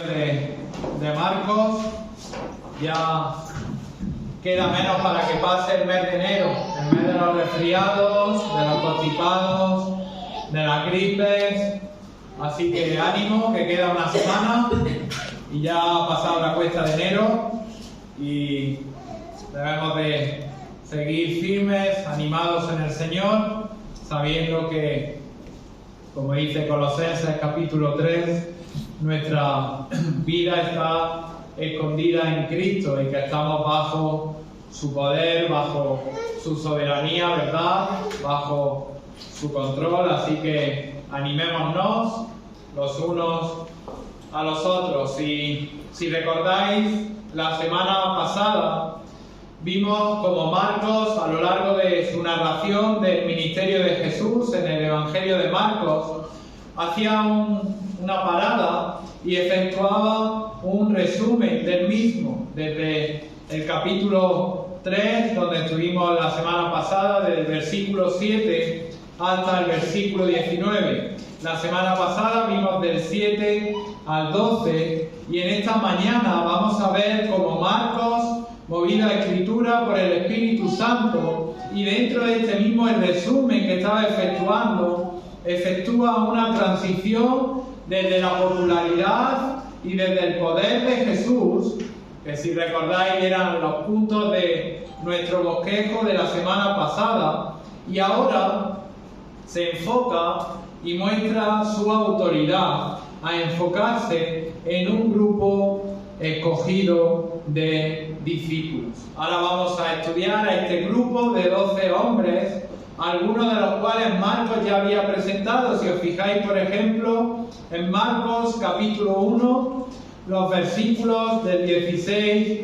de Marcos. Ya queda menos para que pase el mes de enero, el mes de los resfriados, de los constipados, de las gripes. Así que ánimo, que queda una semana y ya ha pasado la cuesta de enero y debemos de seguir firmes, animados en el Señor, sabiendo que, como dice Colosenses capítulo 3, nuestra vida está escondida en Cristo y que estamos bajo su poder, bajo su soberanía, ¿verdad? Bajo su control, así que animémonos los unos a los otros. Y si recordáis, la semana pasada vimos como Marcos, a lo largo de su narración del ministerio de Jesús en el Evangelio de Marcos, hacía una parada y efectuaba un resumen del mismo, desde el capítulo 3, donde estuvimos la semana pasada, desde el versículo 7 hasta el versículo 19. La semana pasada vimos del 7 al 12 y en esta mañana vamos a ver cómo Marcos, movido a Escritura por el Espíritu Santo, y dentro de este mismo el resumen que estaba efectuando, efectúa una transición desde la popularidad y desde el poder de Jesús, que si recordáis eran los puntos de nuestro bosquejo de la semana pasada, y ahora se enfoca y muestra su autoridad a enfocarse en un grupo escogido de discípulos. Ahora vamos a estudiar a este grupo de 12 hombres, algunos de los cuales Marcos ya había presentado. Si os fijáis, por ejemplo, en Marcos capítulo 1, los versículos del 16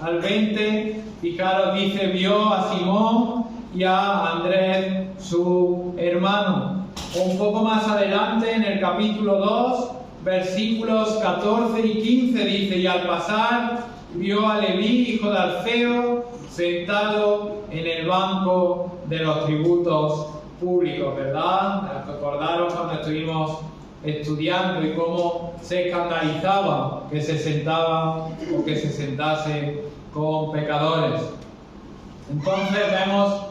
al 20, fijaros, dice: vio a Simón y a Andrés, su hermano. Un poco más adelante, en el capítulo 2, versículos 14 y 15, dice: y al pasar vio a Leví, hijo de Alfeo, sentado en el banco de los tributos públicos, ¿verdad? Recordaros cuando estuvimos estudiando y cómo se escandalizaba que se sentaba o que se sentase con pecadores. Entonces vemos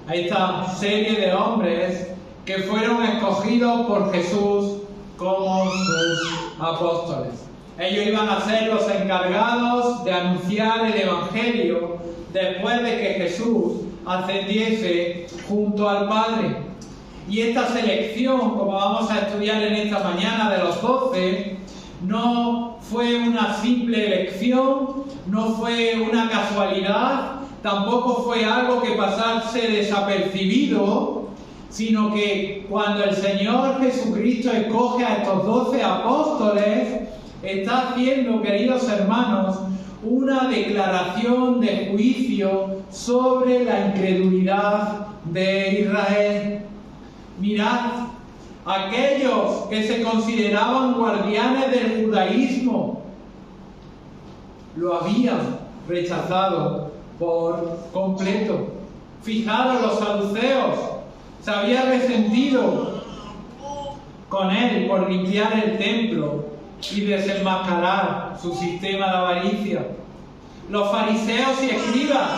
a esta serie de hombres que fueron escogidos por Jesús como sus apóstoles. Ellos iban a ser los encargados de anunciar el Evangelio después de que Jesús ascendiese junto al Padre. Y esta selección, como vamos a estudiar en esta mañana, de los 12, no fue una simple elección, no fue una casualidad, tampoco fue algo que pasase desapercibido, sino que cuando el Señor Jesucristo escoge a estos 12 apóstoles, está haciendo, queridos hermanos, una declaración de juicio sobre la incredulidad de Israel. Mirad, aquellos que se consideraban guardianes del judaísmo lo habían rechazado por completo. Fijaros, los saduceos se habían resentido con él por limpiar el templo y desenmascarar su sistema de avaricia. Los fariseos y escribas,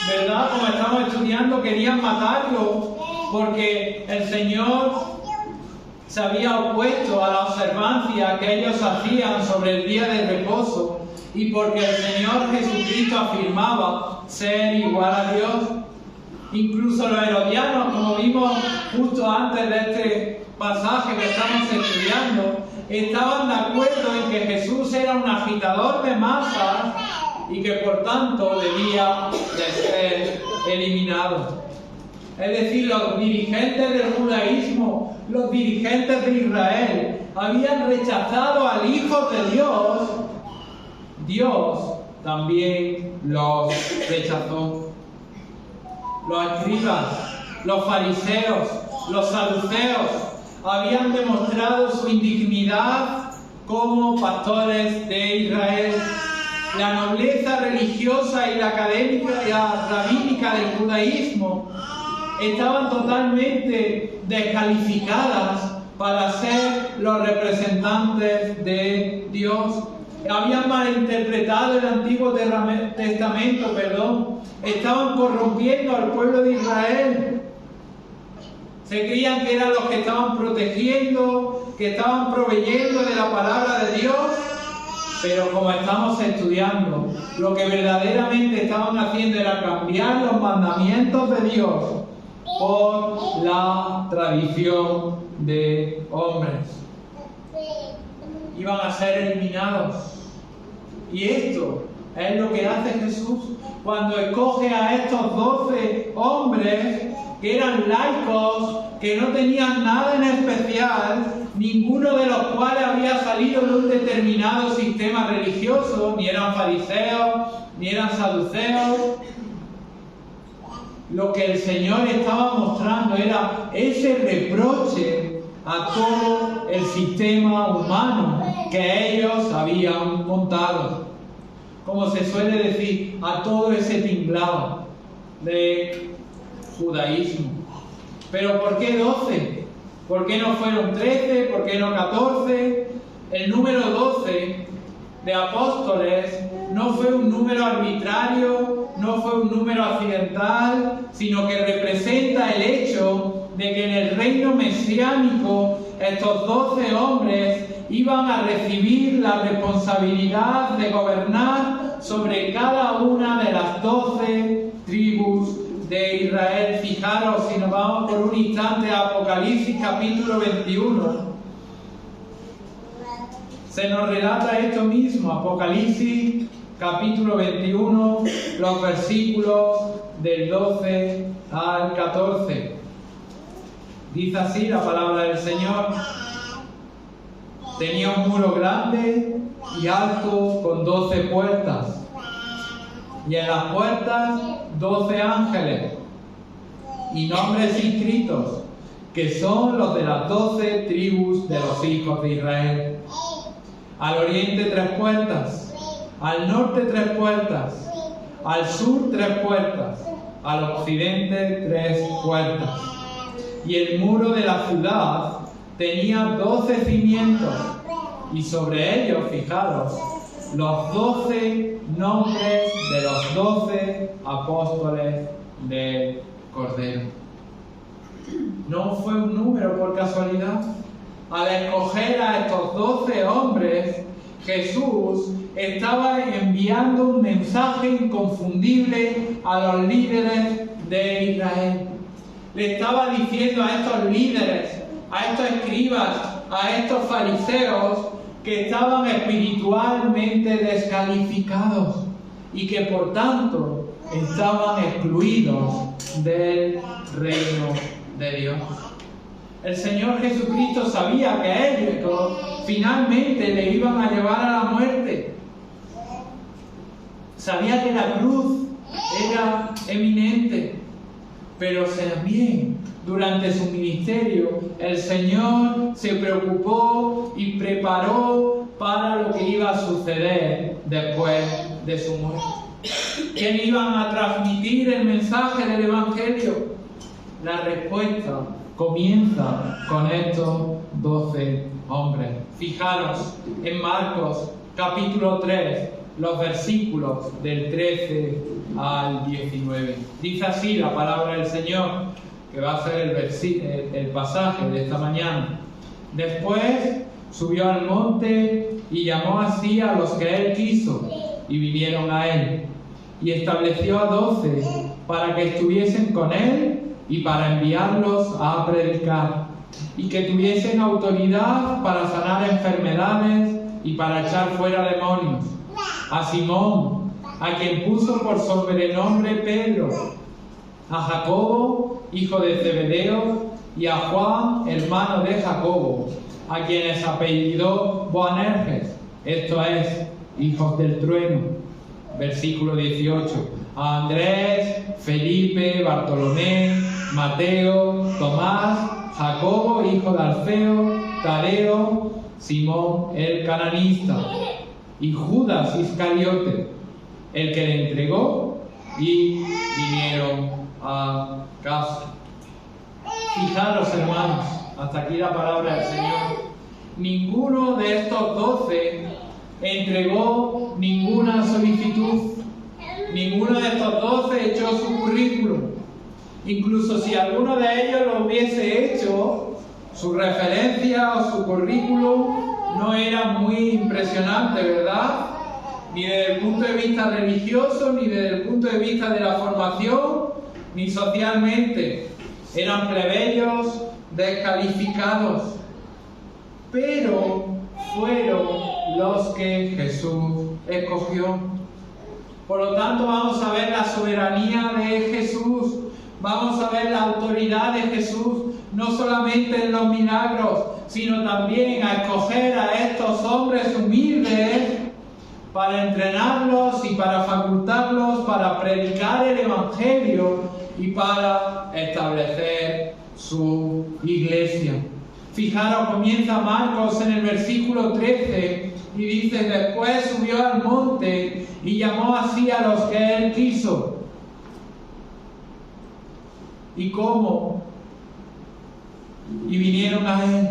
¿verdad? Como estamos estudiando, querían matarlo porque el Señor se había opuesto a la observancia que ellos hacían sobre el día de reposo y porque el Señor Jesucristo afirmaba ser igual a Dios. Incluso los herodianos, como vimos justo antes de este pasaje que estamos estudiando, estaban de acuerdo en que Jesús era un agitador de masas y que por tanto debía de ser eliminado. Es decir, los dirigentes del judaísmo, los dirigentes de Israel, habían rechazado al Hijo de Dios. Dios también los rechazó. Los escribas, los fariseos, los saduceos habían demostrado su indignidad como pastores de Israel. La nobleza religiosa y la académica y la rabínica del judaísmo estaban totalmente descalificadas para ser los representantes de Dios. Habían malinterpretado el Antiguo Testamento, estaban corrompiendo al pueblo de Israel. Se creían que eran los que estaban protegiendo, que estaban proveyendo de la palabra de Dios, pero como estamos estudiando, lo que verdaderamente estaban haciendo era cambiar los mandamientos de Dios por la tradición de hombres. Iban a ser eliminados. Y esto es lo que hace Jesús cuando escoge a estos 12 hombres que eran laicos, que no tenían nada en especial, ninguno de los cuales había salido de un determinado sistema religioso, ni eran fariseos, ni eran saduceos. Lo que el Señor estaba mostrando era ese reproche a todo el sistema humano que ellos habían montado. Como se suele decir, a todo ese tinglado de judaísmo. Pero ¿por qué 12? ¿Por qué no fueron 13? ¿Por qué no 14? El número 12 de apóstoles no fue un número arbitrario, no fue un número accidental, sino que representa el hecho de que en el reino mesiánico estos 12 hombres iban a recibir la responsabilidad de gobernar sobre cada una de las 12 tribus de Israel. Fijaros, si nos vamos por un instante a Apocalipsis capítulo 21, se nos relata esto mismo. Apocalipsis capítulo 21, los versículos del 12 al 14. Dice así la palabra del Señor: tenía un muro grande y alto con 12 puertas, y en las puertas 12 ángeles, y nombres inscritos, que son los de las 12 tribus de los hijos de Israel. Al oriente 3 puertas, al norte 3 puertas, al sur 3 puertas, al occidente 3 puertas. Y el muro de la ciudad tenía 12 cimientos, y sobre ellos, fijaros, los 12 nombres de los 12 apóstoles del Cordero. No fue un número por casualidad. Al escoger a estos 12 hombres, Jesús estaba enviando un mensaje inconfundible a los líderes de Israel. Le estaba diciendo a estos líderes, a estos escribas, a estos fariseos, que estaban espiritualmente descalificados y que por tanto estaban excluidos del reino de Dios. El Señor Jesucristo sabía que ellos finalmente le iban a llevar a la muerte. Sabía que la cruz era eminente, pero también durante su ministerio el Señor se preocupó y preparó para lo que iba a suceder después de su muerte. ¿Quién iban a transmitir el mensaje del Evangelio? La respuesta comienza con estos 12 hombres. Fijaros en Marcos capítulo 3, los versículos del 13 al 19. Dice así la palabra del Señor, que va a ser el pasaje de esta mañana. Después subió al monte y llamó así a los que él quiso, y vinieron a él. Y estableció a 12 para que estuviesen con él y para enviarlos a predicar, y que tuviesen autoridad para sanar enfermedades y para echar fuera demonios. A Simón, a quien puso por sobrenombre Pedro, a Jacobo, hijo de Zebedeo, y a Juan, hermano de Jacobo, a quienes apellidó Boanerges, esto es, hijos del trueno. Versículo 18. A Andrés, Felipe, Bartolomé, Mateo, Tomás, Jacobo, hijo de Alfeo, Tadeo, Simón el cananista, y Judas Iscariote, el que le entregó, y vinieron a casa. Fijaros, hermanos, Hasta aquí la palabra del Señor. Ninguno de estos 12 entregó ninguna solicitud. Ninguno de estos 12 echó su currículum. Incluso si alguno de ellos lo hubiese hecho, su referencia o su currículum no era muy impresionante, ¿verdad? Ni desde el punto de vista religioso, ni desde el punto de vista de la formación, ni socialmente. Eran plebeyos descalificados. Pero fueron los que Jesús escogió. Por lo tanto, vamos a ver la soberanía de Jesús. Vamos a ver la autoridad de Jesús, no solamente en los milagros, sino también a escoger a estos hombres humildes para entrenarlos y para facultarlos para predicar el Evangelio y para establecer su iglesia. Fijaros, comienza Marcos en el versículo 13 y dice: después subió al monte y llamó así a los que él quiso. ¿Y cómo? Y vinieron a él.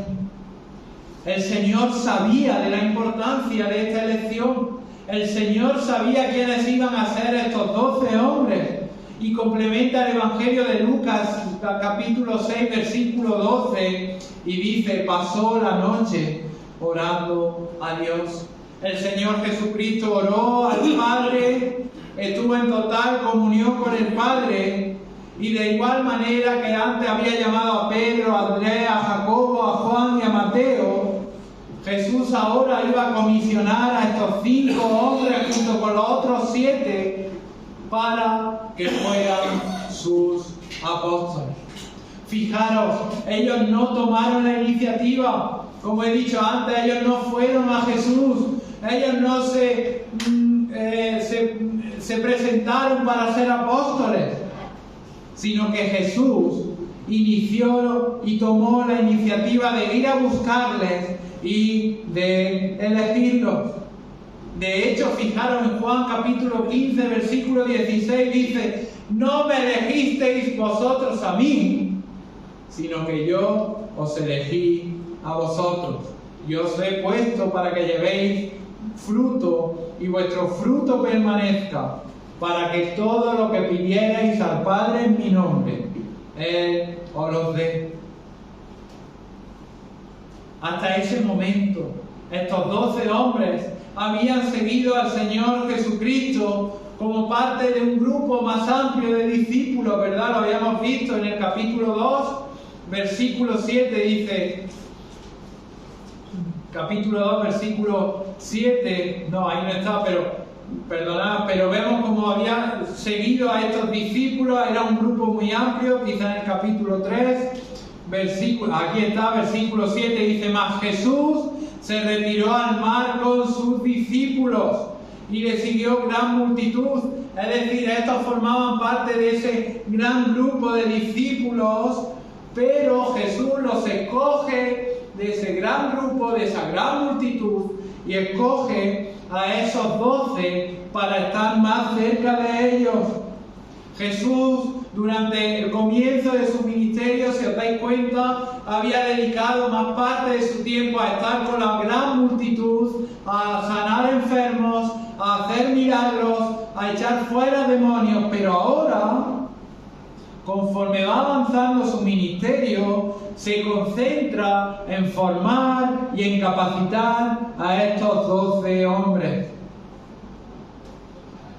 El Señor sabía de la importancia de esta elección. El Señor sabía quiénes iban a ser estos 12 hombres. Y complementa el Evangelio de Lucas, capítulo 6, versículo 12, y dice: pasó la noche orando a Dios. El Señor Jesucristo oró al Padre, estuvo en total comunión con el Padre, y de igual manera que antes había llamado a Pedro, a Andrés, a Jacobo, a Juan y a Mateo, Jesús ahora iba a comisionar a estos 5 hombres junto con los otros 7 para que fueran sus apóstoles. Fijaros, ellos no tomaron la iniciativa. Como he dicho antes, ellos no fueron a Jesús. Ellos no se presentaron para ser apóstoles, sino que Jesús inició y tomó la iniciativa de ir a buscarles y de elegirlos. De hecho, fijaros en Juan capítulo 15, versículo 16, dice: no me elegisteis vosotros a mí, sino que yo os elegí a vosotros. Yo os he puesto para que llevéis fruto y vuestro fruto permanezca, para que todo lo que pidierais al Padre en mi nombre, Él os lo dé. Hasta ese momento, estos 12 hombres habían seguido al Señor Jesucristo como parte de un grupo más amplio de discípulos, ¿verdad? Lo habíamos visto en el capítulo 2, versículo 7, dice... Capítulo 2, versículo 7, no, ahí no está, perdonad, pero vemos cómo había seguido a estos discípulos. Era un grupo muy amplio, quizá en el capítulo 3, aquí está, versículo 7, dice: mas Jesús se retiró al mar con sus discípulos y le siguió gran multitud. Es decir, estos formaban parte de ese gran grupo de discípulos, pero Jesús los escoge de ese gran grupo, de esa gran multitud, y escoge a esos 12 para estar más cerca de ellos. Jesús, durante el comienzo de su ministerio, si os dais cuenta, había dedicado más parte de su tiempo a estar con la gran multitud, a sanar enfermos, a hacer milagros, a echar fuera demonios, pero ahora, conforme va avanzando su ministerio, se concentra en formar y en capacitar a estos 12 hombres.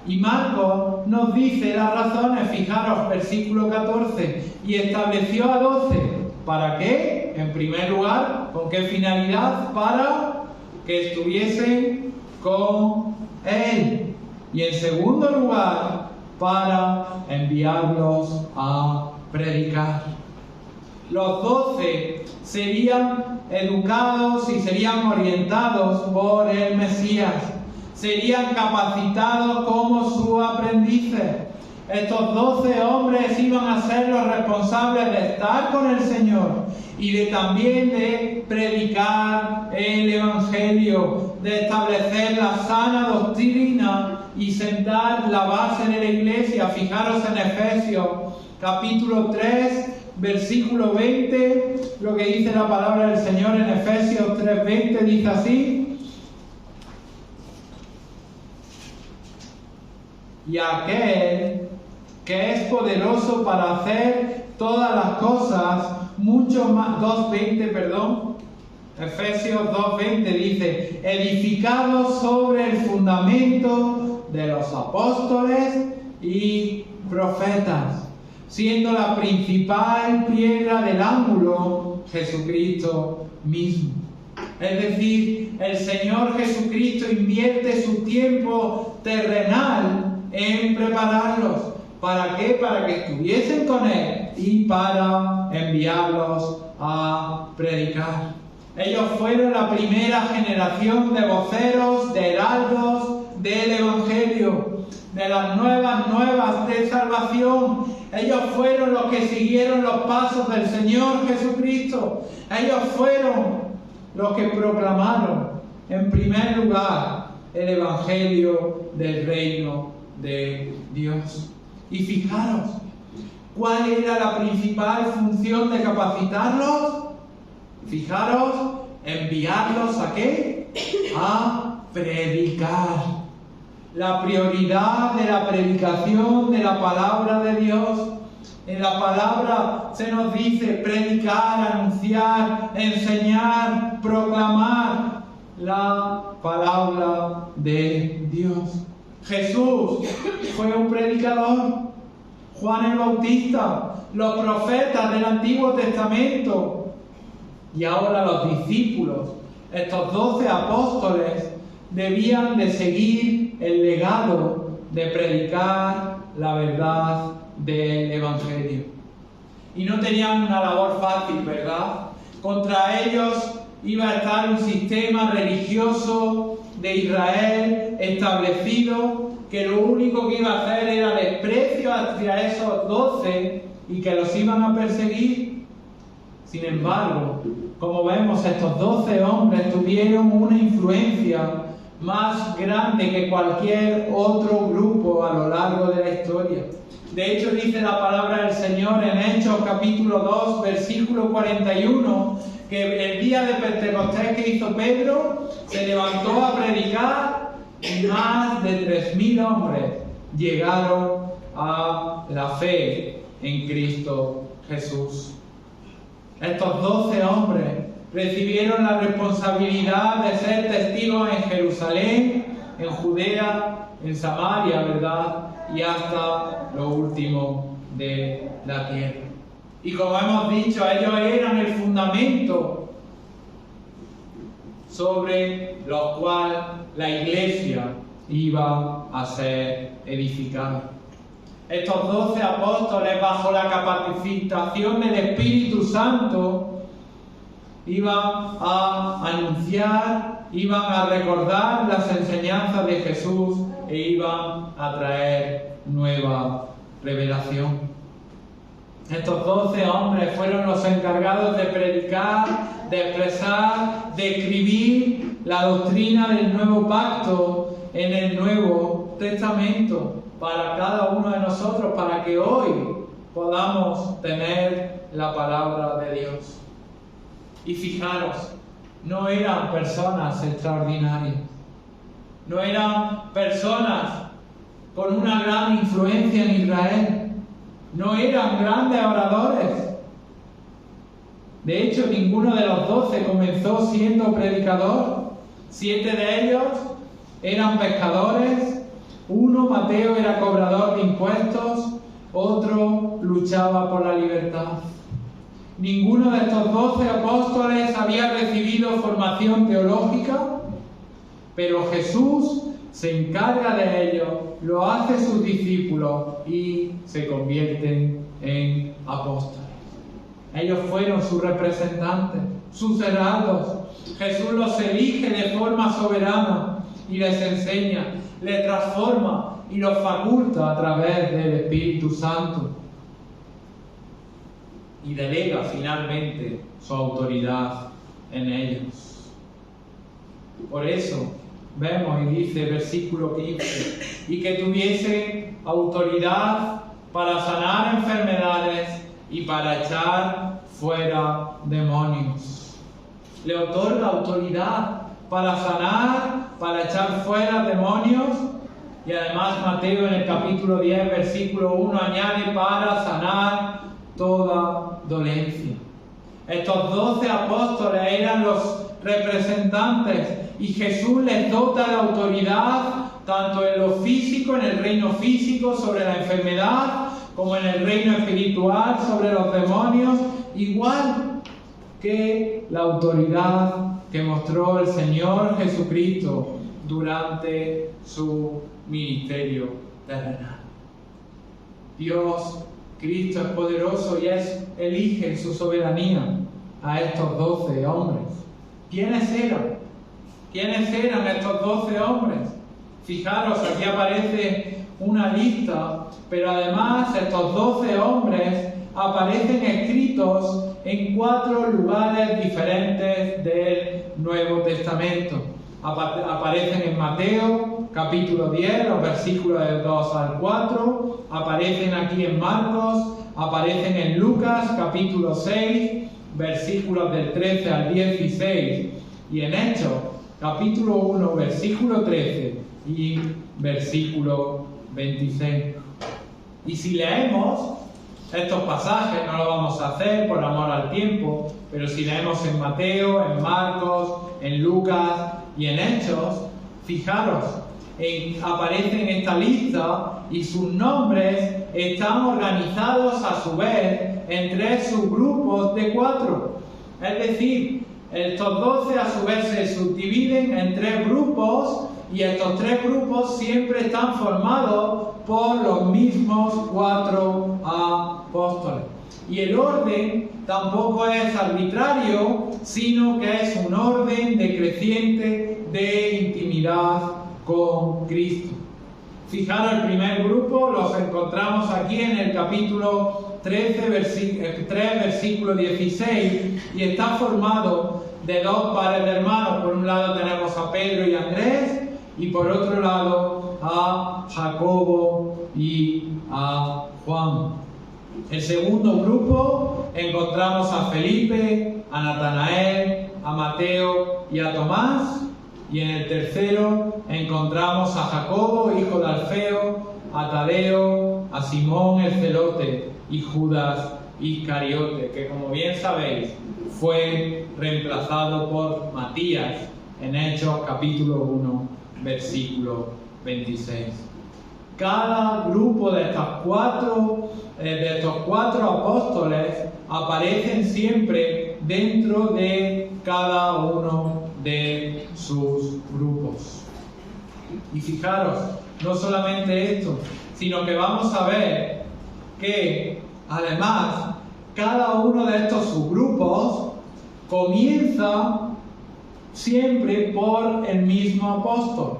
Y Marcos nos dice las razones. Fijaros, versículo 14: y estableció a 12. ¿Para qué? En primer lugar, ¿con qué finalidad? Para que estuviesen con Él. Y en segundo lugar, para enviarlos a predicar. Los 12 serían educados y serían orientados por el Mesías. Serían capacitados como sus aprendices. Estos 12 hombres iban a ser los responsables de estar con el Señor y también de predicar el Evangelio, de establecer la sana doctrina y sentar la base de la iglesia. Fijaros en Efesios capítulo 3, versículo 20, lo que dice la palabra del Señor en Efesios 3:20, dice así: y aquel que es poderoso para hacer todas las cosas, mucho más, 2:20, perdón, Efesios 2:20 dice: edificados sobre el fundamento de los apóstoles y profetas, siendo la principal piedra del ángulo Jesucristo mismo. Es decir, el Señor Jesucristo invierte su tiempo terrenal en prepararlos. ¿Para qué? Para que estuviesen con Él y para enviarlos a predicar. Ellos fueron la primera generación de voceros, de heraldos del Evangelio, de las nuevas de salvación. Ellos fueron los que siguieron los pasos del Señor Jesucristo. Ellos fueron los que proclamaron en primer lugar el Evangelio del reino de Dios. Y fijaros, ¿cuál era la principal función de capacitarlos? Fijaros, enviarlos ¿a qué? A predicar. La prioridad de la predicación de la palabra de Dios. En la palabra se nos dice predicar, anunciar, enseñar, proclamar la palabra de Dios. Jesús fue un predicador. Juan el Bautista, los profetas del Antiguo Testamento. Y ahora los discípulos, estos 12 apóstoles, debían de seguir el legado de predicar la verdad del Evangelio. Y no tenían una labor fácil, ¿verdad? Contra ellos iba a estar un sistema religioso de Israel establecido, que lo único que iba a hacer era desprecio hacia esos 12 y que los iban a perseguir. Sin embargo, como vemos, estos 12 hombres tuvieron una influencia más grande que cualquier otro grupo a lo largo de la historia. De hecho, dice la palabra del Señor en Hechos capítulo 2, versículo 41, que el día de Pentecostés que hizo Pedro, se levantó a predicar y más de 3.000 hombres llegaron a la fe en Cristo Jesús. Estos 12 hombres recibieron la responsabilidad de ser testigos en Jerusalén, en Judea, en Samaria, ¿verdad? Y hasta lo último de la tierra. Y como hemos dicho, ellos eran el fundamento sobre lo cual la iglesia iba a ser edificada. Estos 12 apóstoles, bajo la capacitación del Espíritu Santo, iban a anunciar, iban a recordar las enseñanzas de Jesús e iban a traer nueva revelación. Estos 12 hombres fueron los encargados de predicar, de expresar, de escribir la doctrina del nuevo pacto en el Nuevo Testamento para cada uno de nosotros, para que hoy podamos tener la palabra de Dios. Y fijaros, no eran personas extraordinarias, no eran personas con una gran influencia en Israel, no eran grandes oradores. De hecho, ninguno de los 12 comenzó siendo predicador. 7 de ellos eran pescadores, uno, Mateo, era cobrador de impuestos, otro luchaba por la libertad. Ninguno de estos 12 apóstoles había recibido formación teológica, pero Jesús se encarga de ello, lo hace sus discípulos y se convierten en apóstoles. Ellos fueron sus representantes, sus heraldos. Jesús los elige de forma soberana y les enseña, les transforma y los faculta a través del Espíritu Santo. Y delega finalmente su autoridad en ellos. Por eso vemos y dice versículo 15, y que tuviese autoridad para sanar enfermedades y para echar fuera demonios. Le otorga autoridad para sanar, para echar fuera demonios. Y además Mateo en el capítulo 10, versículo 1 añade para sanar toda dolencia. Estos 12 apóstoles eran los representantes y Jesús les dota de autoridad tanto en lo físico, en el reino físico sobre la enfermedad, como en el reino espiritual sobre los demonios, igual que la autoridad que mostró el Señor Jesucristo durante su ministerio terrenal. Dios, Cristo es poderoso y elige en su soberanía a estos 12 hombres. ¿Quiénes eran? ¿Quiénes eran estos 12 hombres? Fijaros, aquí aparece una lista, pero además estos 12 hombres aparecen escritos en 4 lugares diferentes del Nuevo Testamento. Aparecen en Mateo, capítulo 10, los versículos del 2 al 4, aparecen aquí en Marcos, aparecen en Lucas, capítulo 6, versículos del 13 al 16, y en Hechos, capítulo 1, versículo 13 y versículo 26. Y si leemos estos pasajes, no lo vamos a hacer por amor al tiempo, pero si leemos en Mateo, en Marcos, en Lucas y en Hechos, fijaros, aparecen en esta lista y sus nombres están organizados a su vez en 3 subgrupos de 4. Es decir, estos 12 a su vez se subdividen en 3 grupos y estos 3 grupos siempre están formados por los mismos 4 apóstoles. Y el orden tampoco es arbitrario, sino que es un orden decreciente de intimidad con Cristo. Fijaros, el primer grupo los encontramos aquí en el capítulo 3, versículo 16, y está formado de 2 pares de hermanos. Por un lado tenemos a Pedro y Andrés, y por otro lado a Jacobo y a Juan. El segundo grupo encontramos a Felipe, a Natanael, a Mateo y a Tomás. Y en el tercero encontramos a Jacobo, hijo de Alfeo, a Tadeo, a Simón el celote y Judas Iscariote, que como bien sabéis fue reemplazado por Matías en Hechos capítulo 1, versículo 26. Cada grupo de estos cuatro apóstoles aparecen siempre dentro de cada uno de sus grupos. Y fijaros, no solamente esto, sino que vamos a ver que además cada uno de estos subgrupos comienza siempre por el mismo apóstol.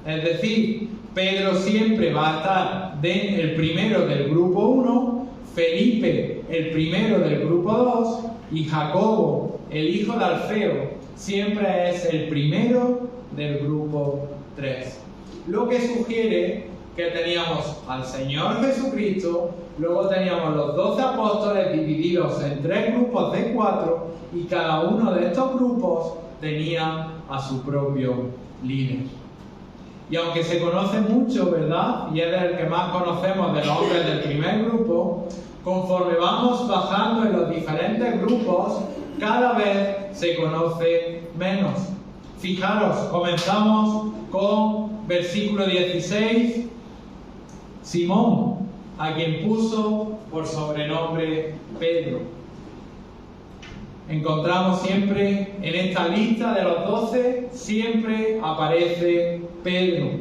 Es decir, Pedro siempre va a estar el primero del grupo 1, Felipe el primero del grupo 2 y Jacobo, el hijo de Alfeo, siempre es el primero del grupo 3. Lo que sugiere que teníamos al Señor Jesucristo, luego teníamos los 12 apóstoles divididos en 3 grupos de 4 y cada uno de estos grupos tenía a su propio líder. Y aunque se conoce mucho, ¿verdad? Y es el que más conocemos de los hombres del primer grupo, conforme vamos bajando en los diferentes grupos, cada vez se conoce menos. Fijaros, comenzamos con versículo 16, Simón, a quien puso por sobrenombre Pedro. Encontramos siempre en esta lista de los 12, siempre aparece Pedro.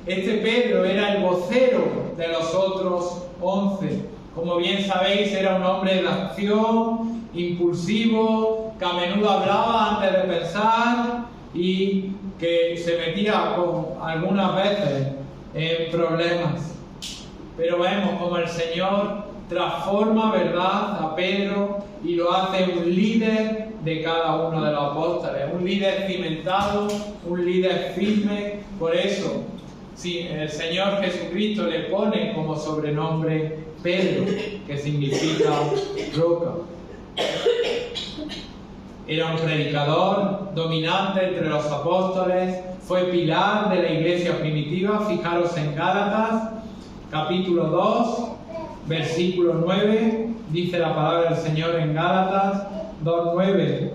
Este Pedro era el vocero de los otros 11. Como bien sabéis, era un hombre de acción, impulsivo, que a menudo hablaba antes de pensar y que se metía algunas veces en problemas. Pero vemos como el Señor transforma, ¿verdad?, a Pedro y lo hace un líder de cada uno de los apóstoles, un líder cimentado, un líder firme. Por eso, el Señor Jesucristo le pone como sobrenombre Pedro, que significa roca. Era un predicador dominante entre los apóstoles, fue pilar de la iglesia primitiva. Fijaros en Gálatas, capítulo 2, versículo 9, dice la palabra del Señor en Gálatas 2:9.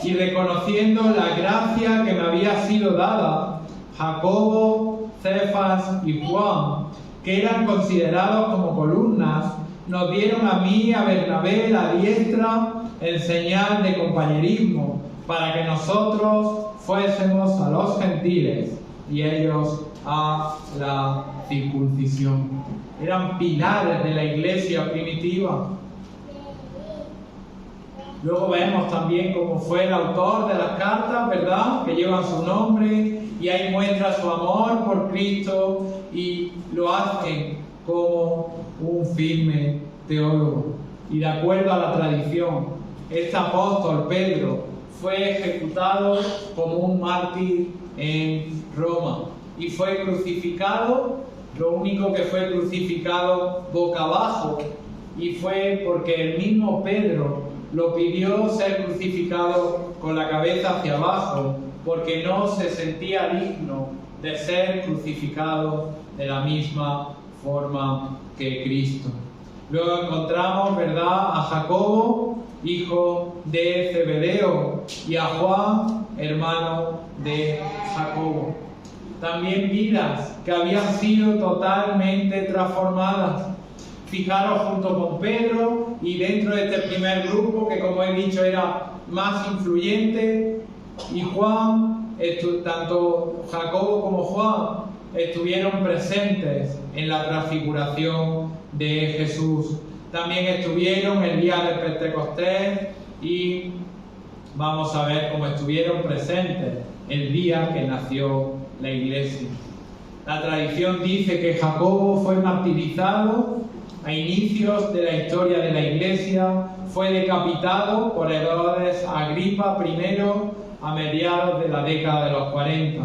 Y reconociendo la gracia que me había sido dada, Jacobo, Cefas y Juan, que eran considerados como columnas, nos dieron a mí y a Bernabé la diestra en señal de compañerismo, para que nosotros fuésemos a los gentiles y ellos a la circuncisión. Eran pilares de la iglesia primitiva. Luego vemos también cómo fue el autor de las cartas, ¿verdad?, que llevan su nombre, y ahí muestra su amor por Cristo y lo hace como un firme teólogo. Y de acuerdo a la tradición, este apóstol Pedro fue ejecutado como un mártir en Roma y fue crucificado. Lo único que fue crucificado boca abajo, y fue porque el mismo Pedro lo pidió ser crucificado con la cabeza hacia abajo, porque no se sentía digno de ser crucificado de la misma forma que Cristo. Luego encontramos, ¿verdad?, a Jacobo, hijo de Zebedeo, y a Juan, hermano de Jacobo. También vidas que habían sido totalmente transformadas. Fijaros, junto con Pedro y dentro de este primer grupo, que como he dicho era más influyente, y Juan, tanto Jacobo como Juan estuvieron presentes en la transfiguración de Jesús. También estuvieron el día de Pentecostés, y vamos a ver cómo estuvieron presentes el día que nació la iglesia. La tradición dice que Jacobo fue martirizado a inicios de la historia de la iglesia, fue decapitado por Herodes Agripa I a mediados de la década de los 40.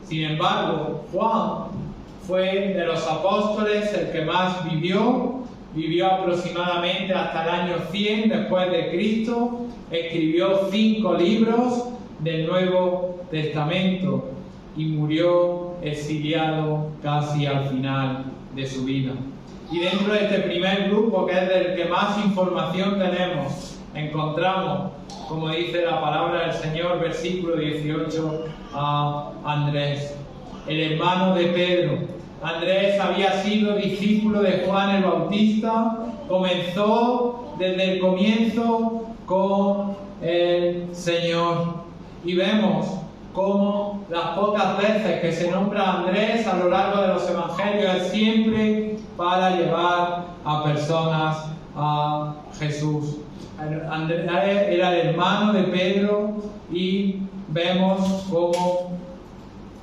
Sin embargo, Juan fue de los apóstoles el que más vivió aproximadamente hasta el año 100 después de Cristo, escribió 5 libros del Nuevo Testamento y murió exiliado casi al final de su vida. Y dentro de este primer grupo, que es del que más información tenemos, encontramos, como dice la palabra del Señor, versículo 18, a Andrés, el hermano de Pedro. Andrés había sido discípulo de Juan el Bautista, comenzó desde el comienzo con el Señor. Y vemos cómo las pocas veces que se nombra a Andrés a lo largo de los evangelios es siempre para llevar a personas a Jesús. Andrés era el hermano de Pedro y vemos cómo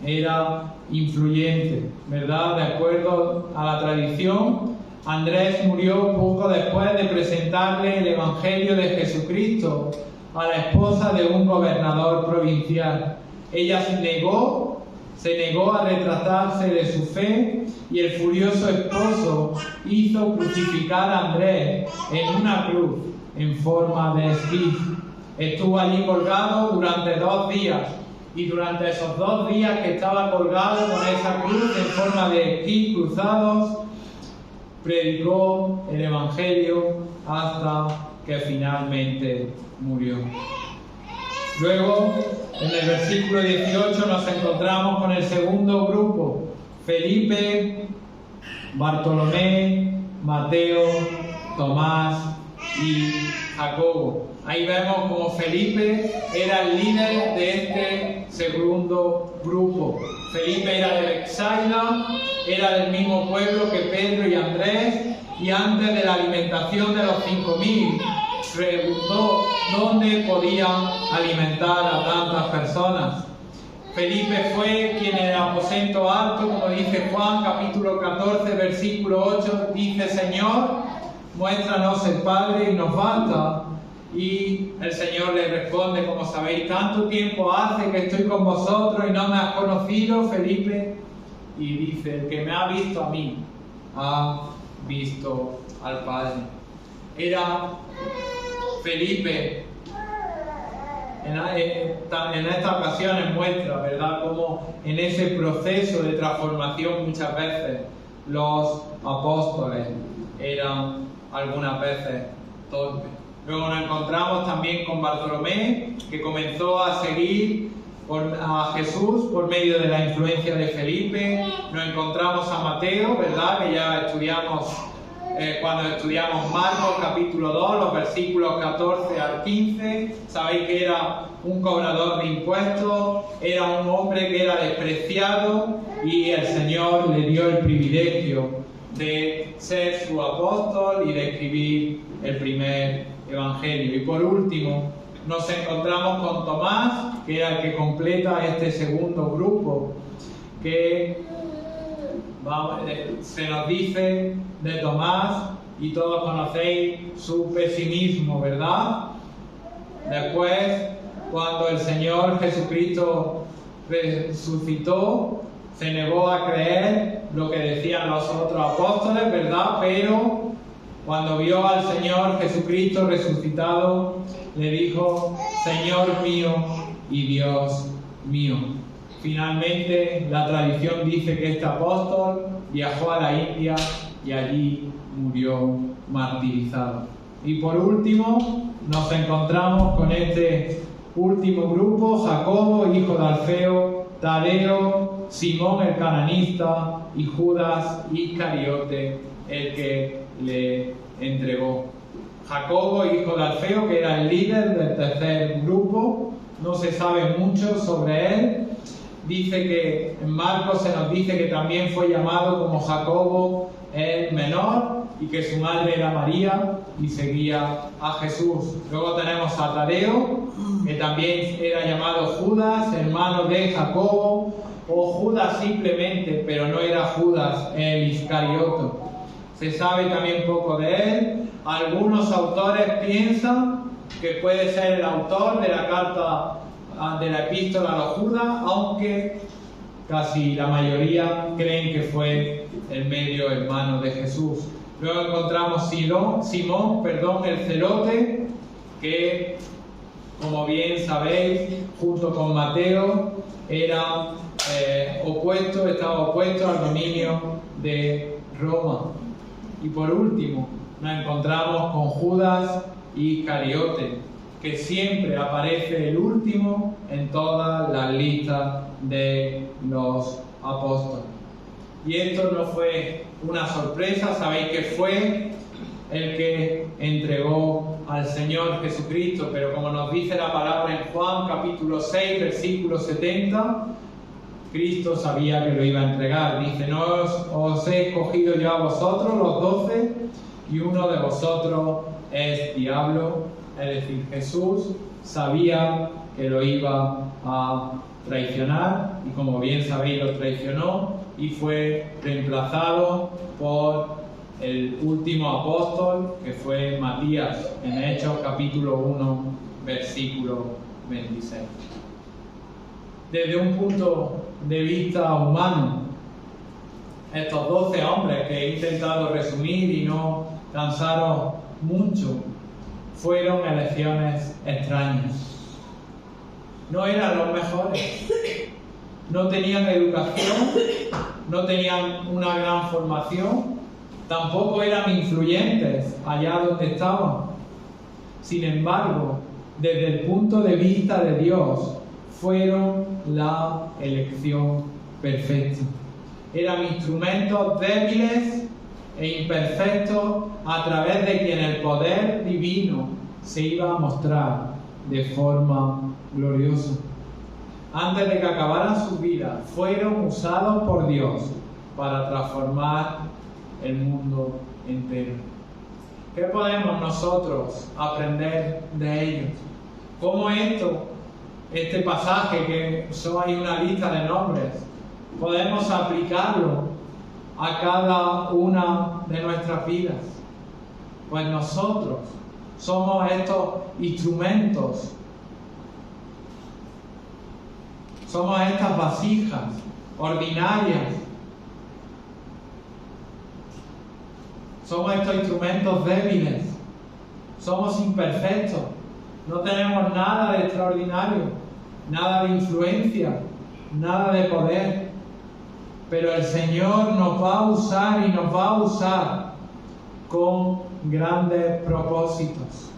era influyente, ¿verdad? De acuerdo a la tradición, Andrés murió poco después de presentarle el evangelio de Jesucristo a la esposa de un gobernador provincial. Ella se negó a retratarse de su fe, y el furioso esposo hizo crucificar a Andrés en una cruz en forma de esquí. Estuvo allí colgado durante 2 días, y durante esos 2 días que estaba colgado con esa cruz en forma de esquí cruzados, predicó el evangelio hasta que finalmente murió. Luego, en el versículo 18 nos encontramos con el segundo grupo: Felipe, Bartolomé, Mateo, Tomás y Jacobo. Ahí vemos como Felipe era el líder de este segundo grupo. Felipe era de Bethsaida, era del mismo pueblo que Pedro y Andrés, y antes de la alimentación de los 5.000, preguntó dónde podían alimentar a tantas personas. Felipe fue quien en el aposento alto, como dice Juan capítulo 14, versículo 8, dice: Señor, muéstranos el Padre y nos basta. Y el Señor le responde, como sabéis, tanto tiempo hace que estoy con vosotros y no me has conocido, Felipe. Y dice, el que me ha visto a mí, ha visto al Padre. Era Felipe, en esta ocasión muestra, ¿verdad?, cómo en ese proceso de transformación muchas veces los apóstoles eran algunas veces torpes. Luego nos encontramos también con Bartolomé, que comenzó a seguir a Jesús por medio de la influencia de Felipe. Nos encontramos a Mateo, ¿verdad?, que ya estudiamos cuando estudiamos Marcos capítulo 2, los versículos 14 al 15. Sabéis que era un cobrador de impuestos, era un hombre que era despreciado y el Señor le dio el privilegio de ser su apóstol y de escribir el primer evangelio. Y por último, nos encontramos con Tomás, que era el que completa este segundo grupo, que se nos dice de Tomás, y todos conocéis su pesimismo, ¿verdad? Después, cuando el Señor Jesucristo resucitó, se negó a creer lo que decían los otros apóstoles, ¿verdad? Pero cuando vio al Señor Jesucristo resucitado, le dijo, Señor mío y Dios mío. Finalmente, la tradición dice que este apóstol viajó a la India y allí murió martirizado. Y por último, nos encontramos con este último grupo: Jacobo, hijo de Alfeo, Tadeo, Simón el cananista y Judas Iscariote, el que le entregó. Jacobo, hijo de Alfeo, que era el líder del tercer grupo, no se sabe mucho sobre él. Dice que en Marcos se nos dice que también fue llamado como Jacobo el menor y que su madre era María y seguía a Jesús. Luego tenemos a Tadeo, que también era llamado Judas, hermano de Jacobo, o Judas simplemente, pero no era Judas el Iscarioto. Se sabe también poco de él. Algunos autores piensan que puede ser el autor de la carta de la epístola a los Judas, aunque casi la mayoría creen que fue el medio hermano de Jesús. Luego encontramos Simón, el celote, que, como bien sabéis, junto con Mateo, estaba opuesto al dominio de Roma. Y por último, nos encontramos con Judas Iscariote, que siempre aparece el último en todas las listas de los apóstoles. Y esto no fue una sorpresa, sabéis que fue el que entregó al Señor Jesucristo, pero como nos dice la palabra en Juan capítulo 6, versículo 70, Cristo sabía que lo iba a entregar. Dice, no os he escogido yo a vosotros, los 12, y uno de vosotros es diablo. Es decir, Jesús sabía que lo iba a traicionar y, como bien sabéis, lo traicionó y fue reemplazado por el último apóstol, que fue Matías, en Hechos capítulo 1, versículo 26. Desde un punto de vista humano, estos 12 hombres que he intentado resumir y no cansaros mucho, fueron elecciones extrañas. No eran los mejores, no tenían educación, no tenían una gran formación, tampoco eran influyentes allá donde estaban. Sin embargo, desde el punto de vista de Dios, fueron la elección perfecta. Eran instrumentos débiles e imperfectos a través de quien el poder divino se iba a mostrar de forma gloriosa. Antes de que acabaran sus vidas, fueron usados por Dios para transformar el mundo entero. ¿Qué podemos nosotros aprender de ellos? ¿Cómo este pasaje, que solo hay una lista de nombres, podemos aplicarlo a cada una de nuestras vidas? Pues nosotros Somos estos instrumentos. Somos estas vasijas ordinarias. Somos estos instrumentos débiles. Somos imperfectos. No tenemos nada de extraordinario, nada de influencia, nada de poder. Pero el Señor nos va a usar y nos va a usar con grandes propósitos.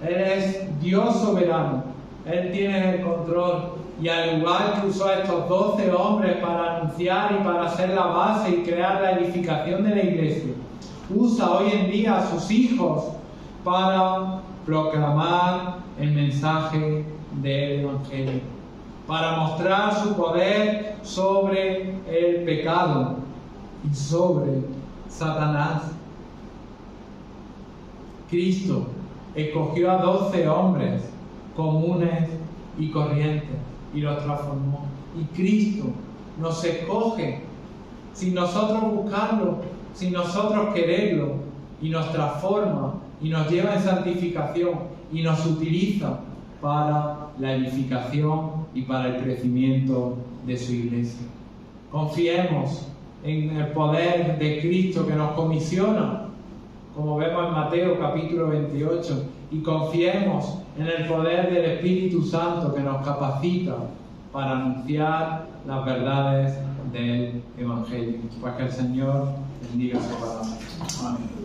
Él es Dios soberano. Él tiene el control. Y al igual que usó a estos 12 hombres para anunciar y para hacer la base y crear la edificación de la iglesia, usa hoy en día a sus hijos para proclamar el mensaje del Evangelio, para mostrar su poder sobre el pecado y sobre Satanás. Cristo escogió a 12 hombres comunes y corrientes y los transformó. Y Cristo nos escoge sin nosotros buscarlo, sin nosotros quererlo, y nos transforma y nos lleva en santificación y nos utiliza para la edificación y para el crecimiento de su iglesia. Confiemos en el poder de Cristo que nos comisiona, como vemos en Mateo capítulo 28, y confiemos en el poder del Espíritu Santo que nos capacita para anunciar las verdades del Evangelio. Pues que el Señor bendiga su palabra. Amén.